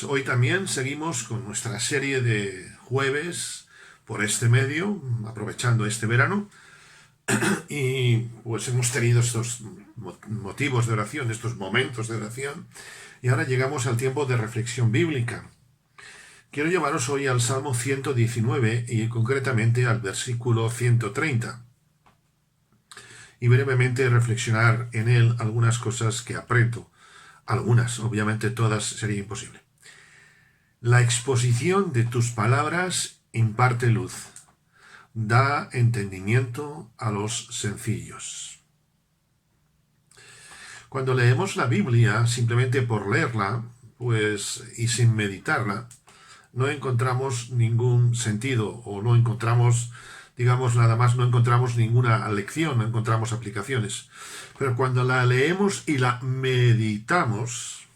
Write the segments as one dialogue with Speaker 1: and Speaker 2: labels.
Speaker 1: hoy también seguimos con nuestra serie de jueves por este medio, aprovechando este verano, y pues hemos tenido estos motivos de oración, estos momentos de oración, y ahora llegamos al tiempo de reflexión bíblica. Quiero llevaros hoy al Salmo 119 y concretamente al versículo 130, y brevemente reflexionar en él algunas cosas que aprendo. Algunas, obviamente todas sería imposible. La exposición de tus palabras imparte luz, da entendimiento a los sencillos. Cuando leemos la Biblia simplemente por leerla, pues y sin meditarla, no encontramos ningún sentido o no encontramos, digamos nada más, no encontramos ninguna lección, no encontramos aplicaciones. Pero cuando la leemos y la meditamos,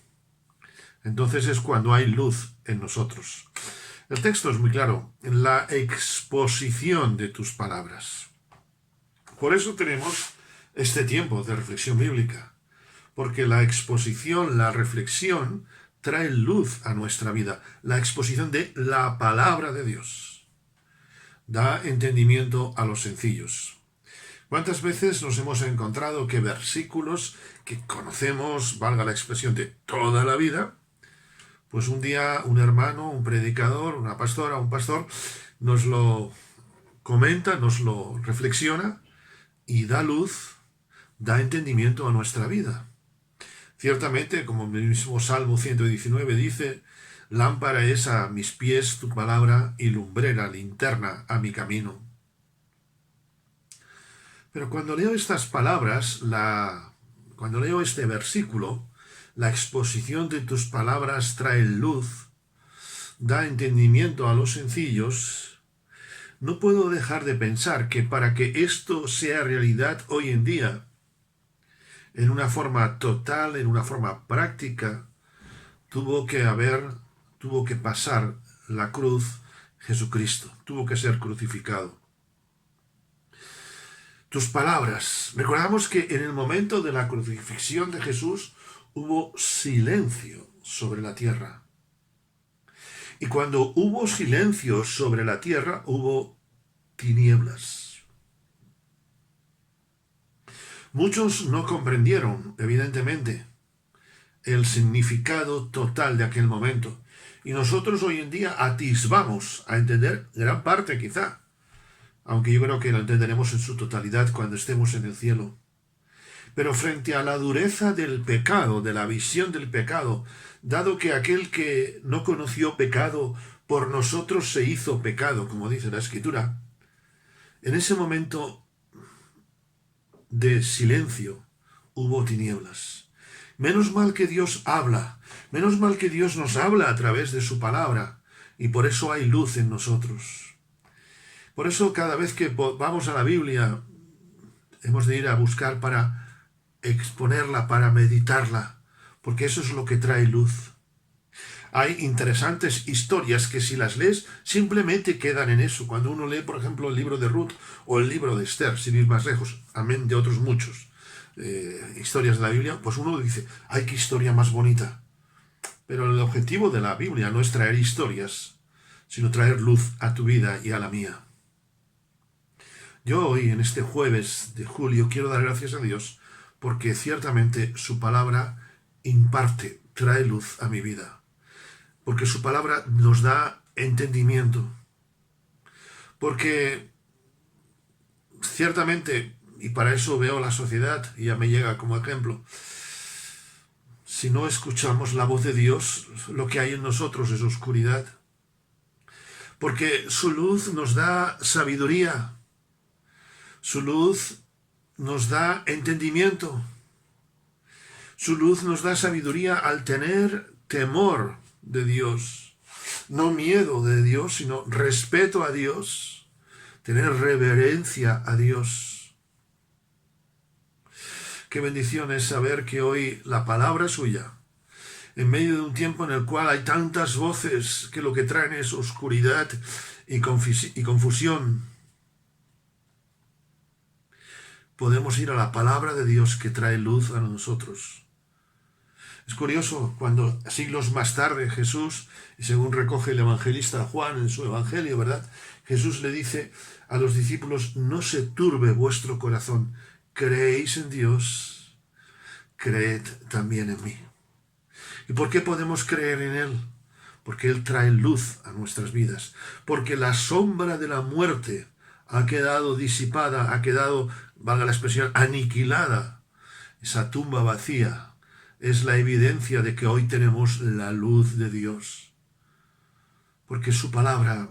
Speaker 1: entonces es cuando hay luz en nosotros. El texto es muy claro, la exposición de tus palabras. Por eso tenemos este tiempo de reflexión bíblica, porque la exposición, la reflexión, trae luz a nuestra vida. La exposición de la palabra de Dios da entendimiento a los sencillos. ¿Cuántas veces nos hemos encontrado que versículos que conocemos, valga la expresión, de toda la vida, pues un día un hermano, un predicador, una pastora, un pastor, nos lo comenta, nos lo reflexiona y da luz, da entendimiento a nuestra vida? Ciertamente, como el mismo Salmo 119 dice, lámpara es a mis pies tu palabra y lumbrera, linterna a mi camino. Pero cuando leo estas palabras, cuando leo este versículo, la exposición de tus palabras trae luz, da entendimiento a los sencillos, no puedo dejar de pensar que para que esto sea realidad hoy en día, en una forma total, en una forma práctica, tuvo que pasar la cruz Jesucristo, tuvo que ser crucificado. Tus palabras. Recordamos que en el momento de la crucifixión de Jesús hubo silencio sobre la tierra. Y cuando hubo silencio sobre la tierra, hubo tinieblas. Muchos no comprendieron, evidentemente, el significado total de aquel momento. Y nosotros hoy en día atisbamos a entender gran parte quizá, aunque yo creo que lo entenderemos en su totalidad cuando estemos en el cielo. Pero frente a la dureza del pecado, de la visión del pecado, dado que aquel que no conoció pecado por nosotros se hizo pecado, como dice la Escritura, en ese momento de silencio hubo tinieblas. Menos mal que Dios habla, menos mal que Dios nos habla a través de su palabra, y por eso hay luz en nosotros. Por eso cada vez que vamos a la Biblia, hemos de ir a buscar para exponerla, para meditarla, porque eso es lo que trae luz. Hay interesantes historias que si las lees simplemente quedan en eso. Cuando uno lee, por ejemplo, el libro de Ruth o el libro de Esther, sin ir más lejos, amén de otros muchos historias de la Biblia, pues uno dice, ¡ay, qué historia más bonita! Pero el objetivo de la Biblia no es traer historias, sino traer luz a tu vida y a la mía. Yo hoy, en este jueves de julio, quiero dar gracias a Dios porque ciertamente su palabra imparte, trae luz a mi vida. Porque su palabra nos da entendimiento. Porque ciertamente, y para eso veo la sociedad, y ya me llega como ejemplo, si no escuchamos la voz de Dios, lo que hay en nosotros es oscuridad. Porque su luz nos da sabiduría, su luz nos da entendimiento, su luz nos da sabiduría al tener temor de Dios, no miedo de Dios, sino respeto a Dios, tener reverencia a Dios. Qué bendición es saber que hoy la palabra suya, en medio de un tiempo en el cual hay tantas voces que lo que traen es oscuridad y confusión, podemos ir a la palabra de Dios que trae luz a nosotros. Es curioso cuando siglos más tarde Jesús, y según recoge el evangelista Juan en su evangelio, ¿verdad? Jesús le dice a los discípulos: no se turbe vuestro corazón, creéis en Dios, creed también en mí. ¿Y por qué podemos creer en Él? Porque Él trae luz a nuestras vidas, porque la sombra de la muerte ha quedado disipada, ha quedado, valga la expresión, aniquilada. Esa tumba vacía es la evidencia de que hoy tenemos la luz de Dios, porque su palabra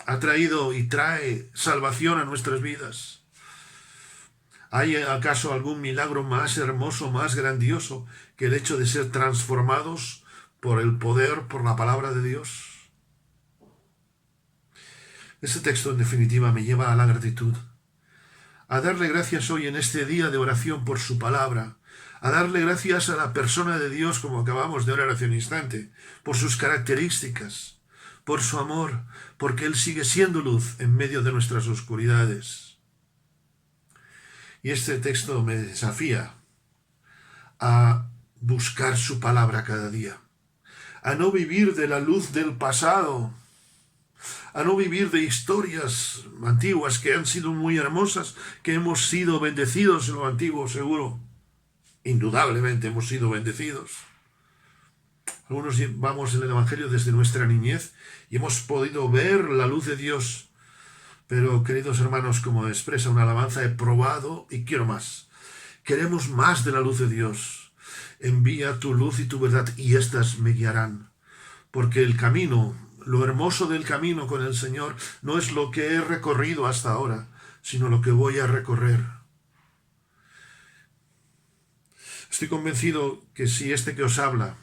Speaker 1: ha traído y trae salvación a nuestras vidas. ¿Hay acaso algún milagro más hermoso, más grandioso que el hecho de ser transformados por el poder, por la palabra de Dios? Este texto en definitiva me lleva a la gratitud, a darle gracias hoy en este día de oración por su palabra, a darle gracias a la persona de Dios, como acabamos de orar hace un instante, por sus características, por su amor, porque Él sigue siendo luz en medio de nuestras oscuridades. Y este texto me desafía a buscar su palabra cada día, a no vivir de la luz del pasado, a no vivir de historias antiguas que han sido muy hermosas, que hemos sido bendecidos en lo antiguo, seguro. Indudablemente hemos sido bendecidos. Algunos vamos en el Evangelio desde nuestra niñez y hemos podido ver la luz de Dios. Pero, queridos hermanos, como expresa una alabanza, he probado y quiero más. Queremos más de la luz de Dios. Envía tu luz y tu verdad y éstas me guiarán. Porque el camino, lo hermoso del camino con el Señor, no es lo que he recorrido hasta ahora, sino lo que voy a recorrer. Estoy convencido que si este que os habla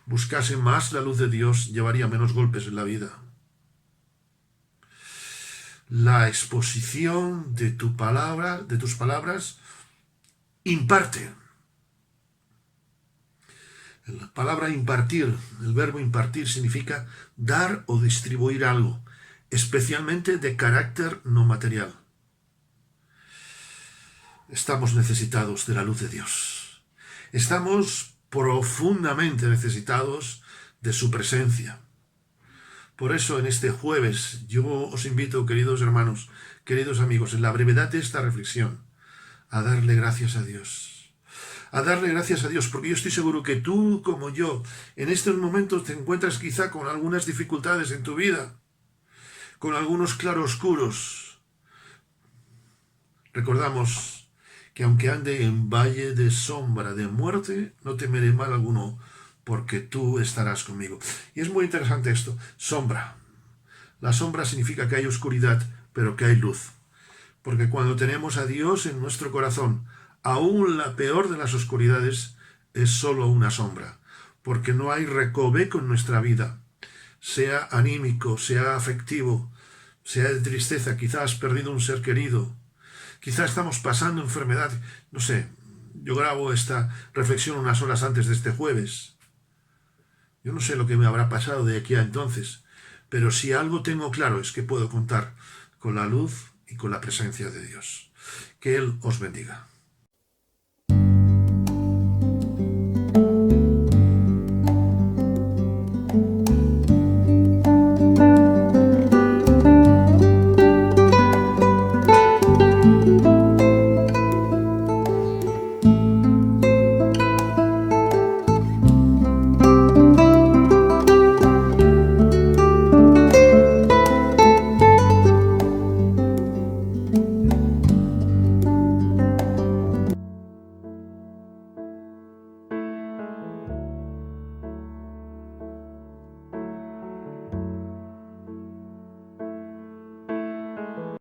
Speaker 1: buscase más la luz de Dios, llevaría menos golpes en la vida. La exposición de tu palabra, de tus palabras, imparte. La palabra impartir, el verbo impartir, significa dar o distribuir algo, especialmente de carácter no material. Estamos necesitados de la luz de Dios. Estamos profundamente necesitados de su presencia. Por eso en este jueves yo os invito, queridos hermanos, queridos amigos, en la brevedad de esta reflexión, a darle gracias a Dios. A darle gracias a Dios, porque yo estoy seguro que tú, como yo, en estos momentos te encuentras quizá con algunas dificultades en tu vida, con algunos claroscuros. Recordamos que aunque ande en valle de sombra de muerte, no temeré mal alguno, porque tú estarás conmigo. Y es muy interesante esto, sombra. La sombra significa que hay oscuridad, pero que hay luz. Porque cuando tenemos a Dios en nuestro corazón, aún la peor de las oscuridades es solo una sombra, porque no hay recoveco en nuestra vida, sea anímico, sea afectivo, sea de tristeza. Quizás has perdido un ser querido, quizás estamos pasando enfermedad, no sé. Yo grabo esta reflexión unas horas antes de este jueves. Yo no sé lo que me habrá pasado de aquí a entonces, pero si algo tengo claro es que puedo contar con la luz y con la presencia de Dios. Que Él os bendiga.